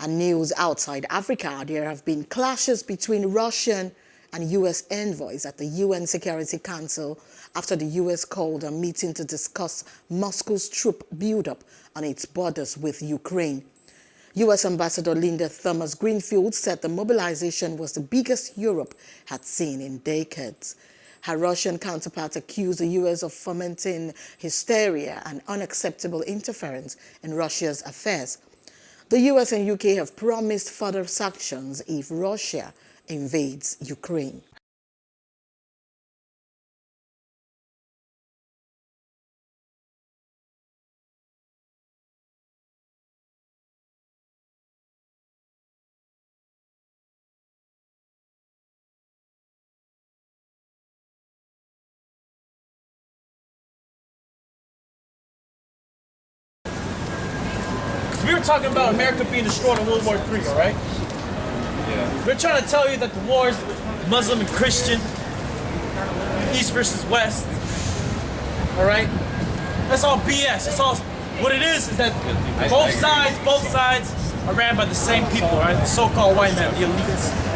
And news outside Africa, there have been clashes between Russian and U.S. envoys at the UN Security Council after the U.S. called a meeting to discuss Moscow's troop buildup on its borders with Ukraine. U.S. Ambassador Linda Thomas-Greenfield said the mobilization was the biggest Europe had seen in decades. Her Russian counterpart accused the U.S. of fomenting hysteria and unacceptable interference in Russia's affairs. The U.S. and UK have promised further sanctions if Russia invades Ukraine. We were talking about America being destroyed in World War III, all right? Yeah. We're trying to tell you that the war is Muslim and Christian, East versus West, all right? That's all BS. It's all, what it is that both sides are ran by the same people, all right? The so-called white men, the elites.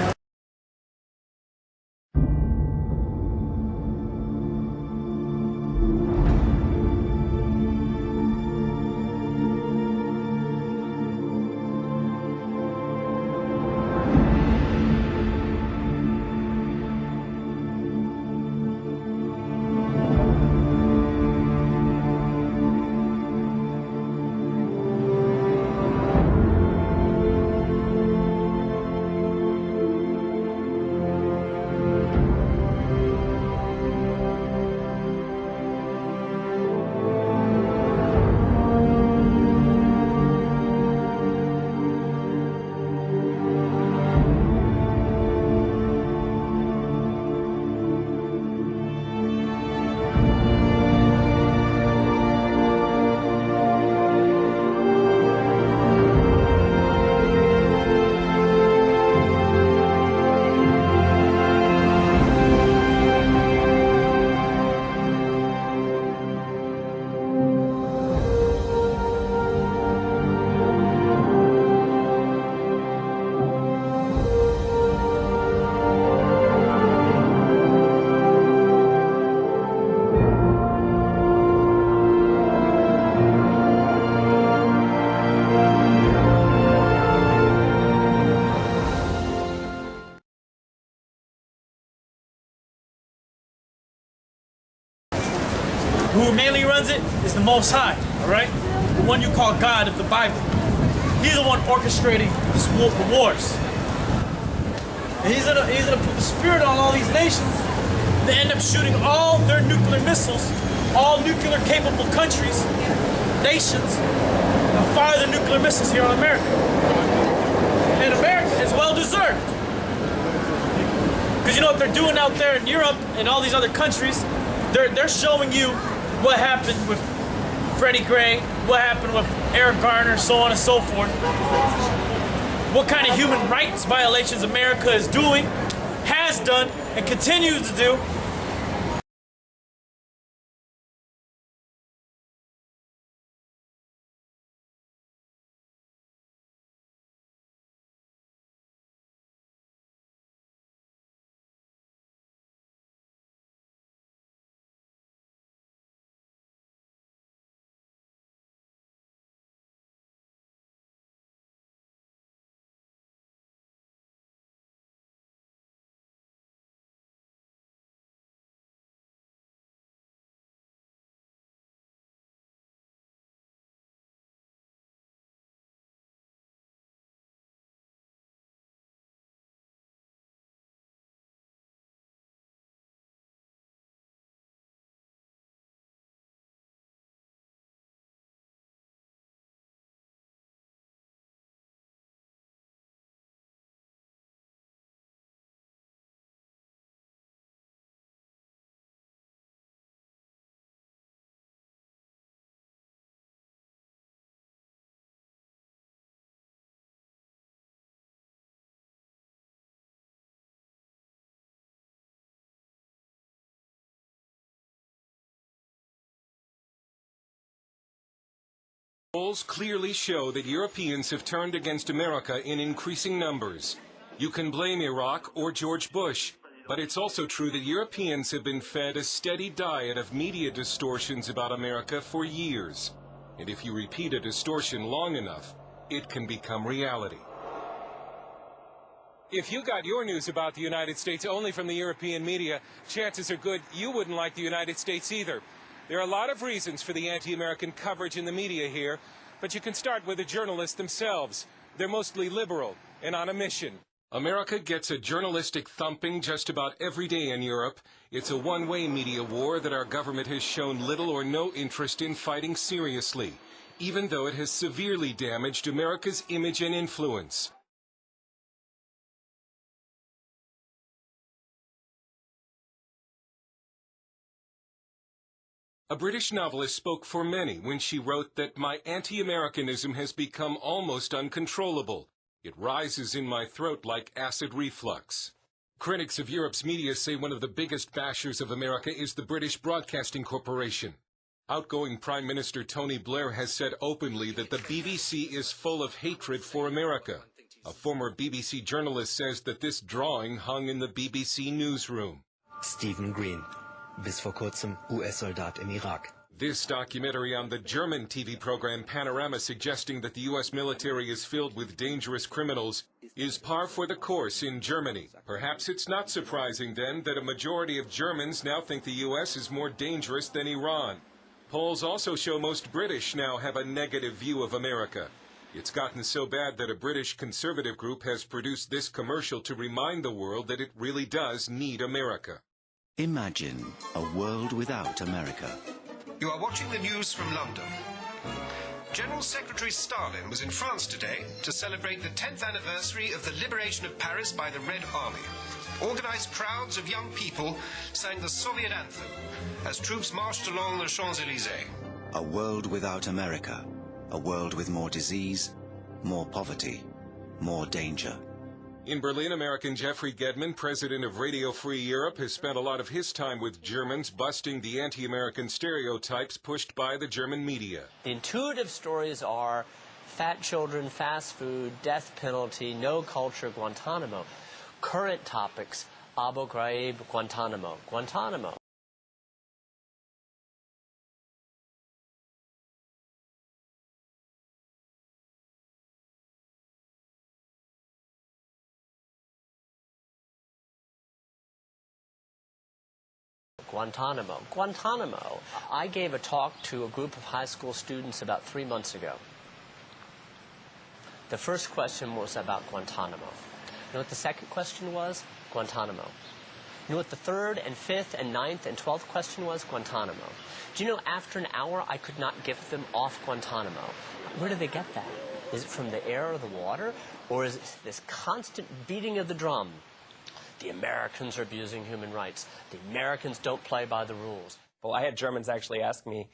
Who mainly runs it is the Most High, all right? The one you call God of the Bible. He's the one orchestrating the wars. And he's gonna put the spirit on all these nations. They end up shooting all their nuclear missiles, all nuclear capable countries, nations, and fire the nuclear missiles here on America. And America is well deserved. Because you know what they're doing out there in Europe and all these other countries? They're showing you what happened with Freddie Gray, what happened with Eric Garner, so on and so forth. What kind of human rights violations America is doing, has done, and continues to do Polls clearly show that Europeans have turned against America in increasing numbers. You can blame Iraq or George Bush, but it's also true that Europeans have been fed a steady diet of media distortions about America for years. And if you repeat a distortion long enough, it can become reality. If you got your news about the United States only from the European media, chances are good you wouldn't like the United States either. There are a lot of reasons for the anti-American coverage in the media here, but you can start with the journalists themselves. They're mostly liberal and on a mission. America gets a journalistic thumping just about every day in Europe. It's a one-way media war that our government has shown little or no interest in fighting seriously, even though it has severely damaged America's image and influence. A British novelist spoke for many when she wrote that my anti-Americanism has become almost uncontrollable. It rises in my throat like acid reflux. Critics of Europe's media say one of the biggest bashers of America is the British Broadcasting Corporation. Outgoing Prime Minister Tony Blair has said openly that the BBC is full of hatred for America. A former BBC journalist says that this drawing hung in the BBC newsroom. Stephen Green, bis vor kurzem US-Soldat im Irak. This documentary on the German TV program Panorama, suggesting that the U.S. military is filled with dangerous criminals, is par for the course in Germany. Perhaps it's not surprising, then, that a majority of Germans now think the U.S. is more dangerous than Iran. Polls also show most British now have a negative view of America. It's gotten so bad that a British conservative group has produced this commercial to remind the world that it really does need America. Imagine a world without America. You are watching the news from London. General Secretary Stalin was in France today to celebrate the 10th anniversary of the liberation of Paris by the Red Army. Organized crowds of young people sang the Soviet anthem as troops marched along the Champs-Élysées. A world without America. A world with more disease, more poverty, more danger. In Berlin, American Jeffrey Gedman, president of Radio Free Europe, has spent a lot of his time with Germans busting the anti-American stereotypes pushed by the German media. The intuitive stories are fat children, fast food, death penalty, no culture, Guantanamo. Current topics, Abu Ghraib, Guantanamo, Guantanamo. Guantanamo. Guantanamo. I gave a talk to a group of high school students about 3 months ago. The first question was about Guantanamo. You know what the second question was? Guantanamo. You know what the third and fifth and ninth and 12th question was? Guantanamo. Do you know after an hour I could not get them off Guantanamo? Where do they get that? Is it from the air or the water? Or is it this constant beating of the drum? The Americans are abusing human rights. The Americans don't play by the rules. Well, I had Germans actually ask me,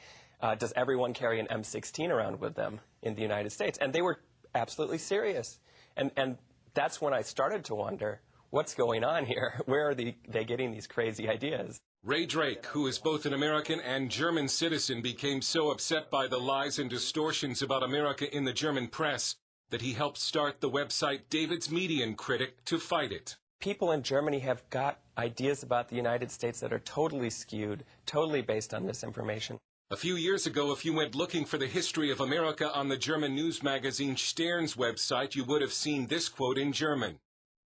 does everyone carry an M16 around with them in the United States? And they were absolutely serious. And that's when I started to wonder, what's going on here? Where are they getting these crazy ideas? Ray Drake, who is both an American and German citizen, became so upset by the lies and distortions about America in the German press that he helped start the website David's Median Critic to fight it. People in Germany have got ideas about the United States that are totally skewed, totally based on misinformation. A few years ago, if you went looking for the history of America on the German news magazine Stern's website, you would have seen this quote in German.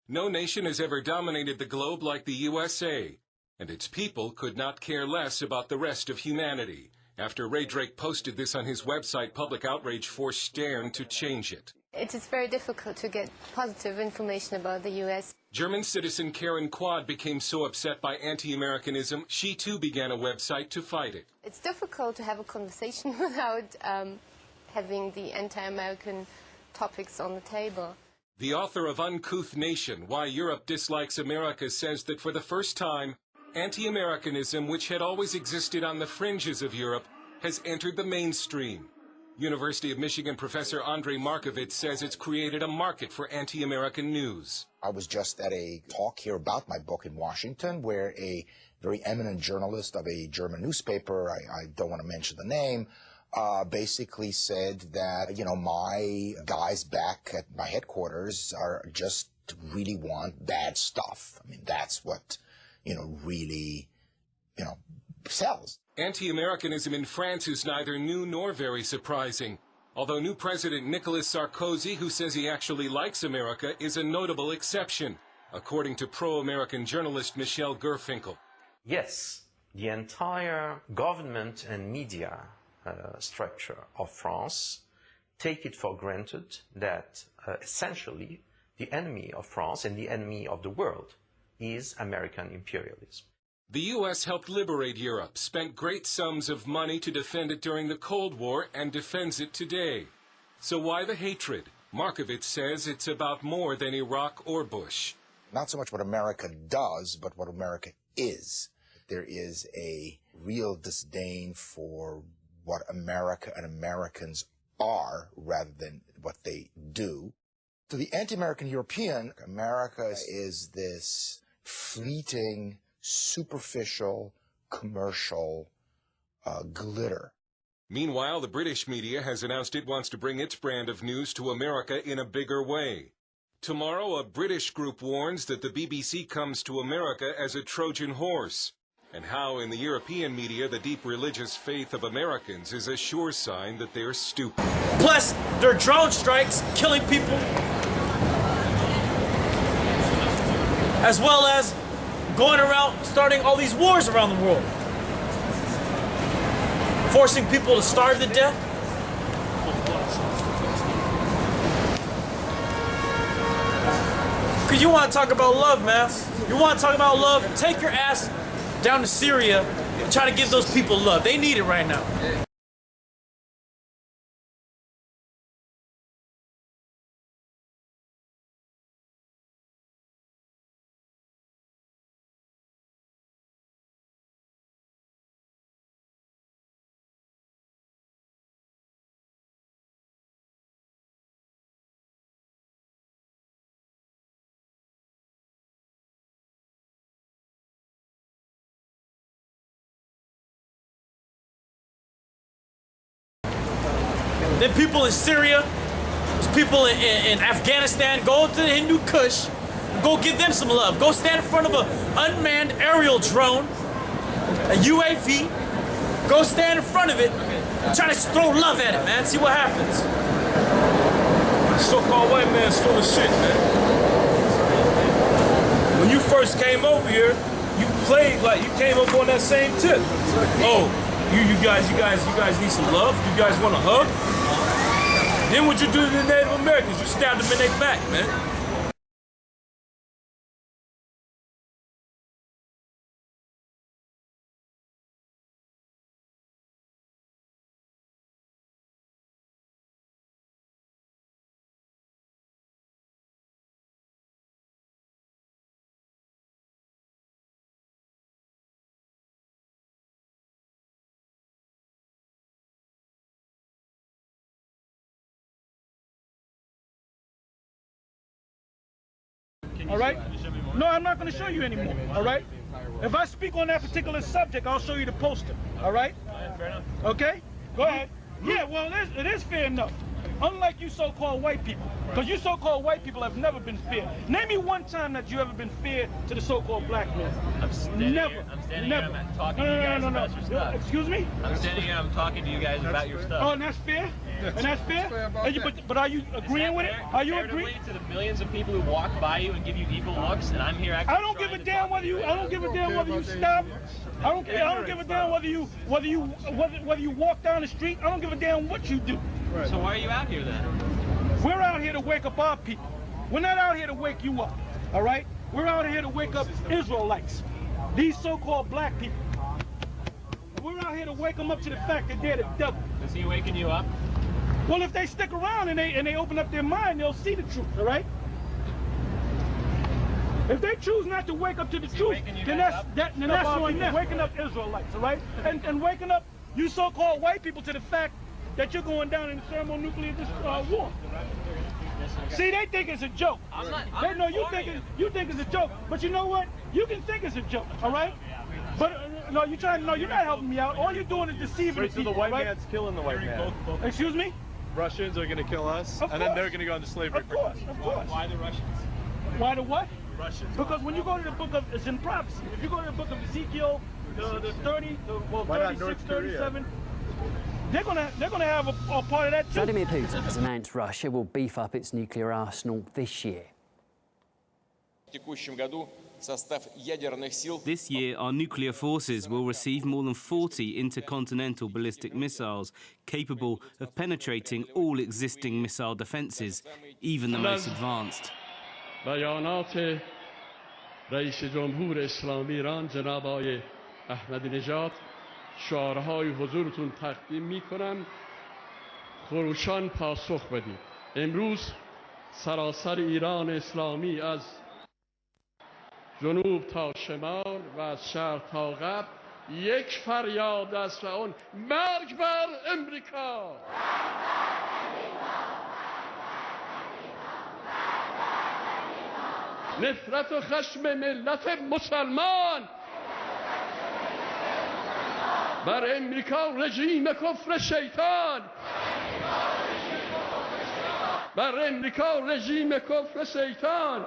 No nation has ever dominated the globe like the USA, and its people could not care less about the rest of humanity. After Ray Drake posted this on his website, public outrage forced Stern to change it. It is very difficult to get positive information about the U.S. German citizen Karen Quad became so upset by anti-Americanism, she too began a website to fight it. It's difficult to have a conversation without having the anti-American topics on the table. The author of Uncouth Nation, Why Europe Dislikes America, says that for the first time, anti-Americanism, which had always existed on the fringes of Europe, has entered the mainstream. University of Michigan professor Andrei Markovits says it's created a market for anti-American news. I was just at a talk here about my book in Washington where a very eminent journalist of a German newspaper, I don't want to mention the name, basically said that, you know, my guys back at my headquarters are just really want bad stuff. I mean, that's what, you know, really, you know, sells. Anti-Americanism in France is neither new nor very surprising. Although new President Nicolas Sarkozy, who says he actually likes America, is a notable exception, according to pro-American journalist Michel Gerfinkel. Yes, the entire government and media structure of France take it for granted that essentially the enemy of France and the enemy of the world is American imperialism. The U.S. helped liberate Europe, spent great sums of money to defend it during the Cold War, and defends it today. So why the hatred? Markovits says it's about more than Iraq or Bush. Not so much what America does, but what America is. There is a real disdain for what America and Americans are rather than what they do. To the anti-American European, America is this fleeting, superficial, commercial glitter. Meanwhile, the British media has announced it wants to bring its brand of news to America in a bigger way. Tomorrow, a British group warns that the BBC comes to America as a Trojan horse, and how in the European media the deep religious faith of Americans is a sure sign that they're stupid. Plus, their drone strikes killing people, as well as going around starting all these wars around the world, forcing people to starve to death. Because you want to talk about love, man. You want to talk about love, take your ass down to Syria and try to give those people love. They need it right now. Then people in Syria, there's people in Afghanistan, go to the Hindu Kush, go give them some love. Go stand in front of an unmanned aerial drone, a UAV, go stand in front of it, try to throw love at it, man, see what happens. So-called white man's full of shit, man. When you first came over here, you played like you came up on that same tip. Oh, you guys need some love? You guys want a hug? Then what you do to the Native Americans? You stab them in their back, man. All right? No, I'm not going to show you anymore. All right? If I speak on that particular subject, I'll show you the poster. All right? Fair enough. Okay? Go ahead. Yeah, well, it is fair enough. Unlike you so-called white people. Because you so-called white people have never been fair. Name me one time that you ever been fair to the so-called black man. I'm standing never. Here, I'm standing never. Here, I'm talking to you guys about your stuff. Excuse me? I'm standing here, I'm talking to you guys about your stuff. Oh, and that's fair? And that's fair? But are you agreeing with it? Are you agreeing? To the millions of people who walk by you and give you evil looks, and I'm here actually I don't give a damn whether you stop. I don't give a damn whether you walk down the street. I don't give a damn what you do. Right. So why are you out here then? We're out here to wake up our people. We're not out here to wake you up. All right? We're out here to wake up Israelites. These so-called black people. We're out here to wake them up to the fact that they're the devil. Is he waking you up? Well, if they stick around and they open up their mind, they'll see the truth, all right? If they choose not to wake up to the truth, then that's on them. Waking up Israelites, all right? And waking up you so-called white people to the fact that you're going down in the thermonuclear war. See, they think it's a joke. You think it's a joke. But you know what? You can think it's a joke, all right? But No, you're not helping me out. All you're doing is deceiving Wait, so people, the white right? man's killing the white man. Excuse me? Russians are going to kill us, and then they're going to go into slavery. Of course. Why the Russians? Why the what? Russians. Because when you go to the book of, it's in prophecy. If you go to the book of Ezekiel, the 30, well, 36, 37, they're gonna have a part of that too. Vladimir Putin has announced Russia will beef up its nuclear arsenal this year. This year, our nuclear forces will receive more than 40 intercontinental ballistic missiles capable of penetrating all existing missile defences, even the most advanced. بیانات رئیس جمهور اسلامی ایران جناب آقای احمدی نژاد شعارهای حضورتون تقدیم میکنم خروشان پاسخ بدید. امروز سراسر ایران اسلامی از جنوب تا شمال و از شرق تا غرب یک فریاد است و اون مرگ بر امریکا. نفرت و خشم ملت مسلمان بر امریکا رژیم کفر شیطان، بر امریکا رژیم کفر شیطان.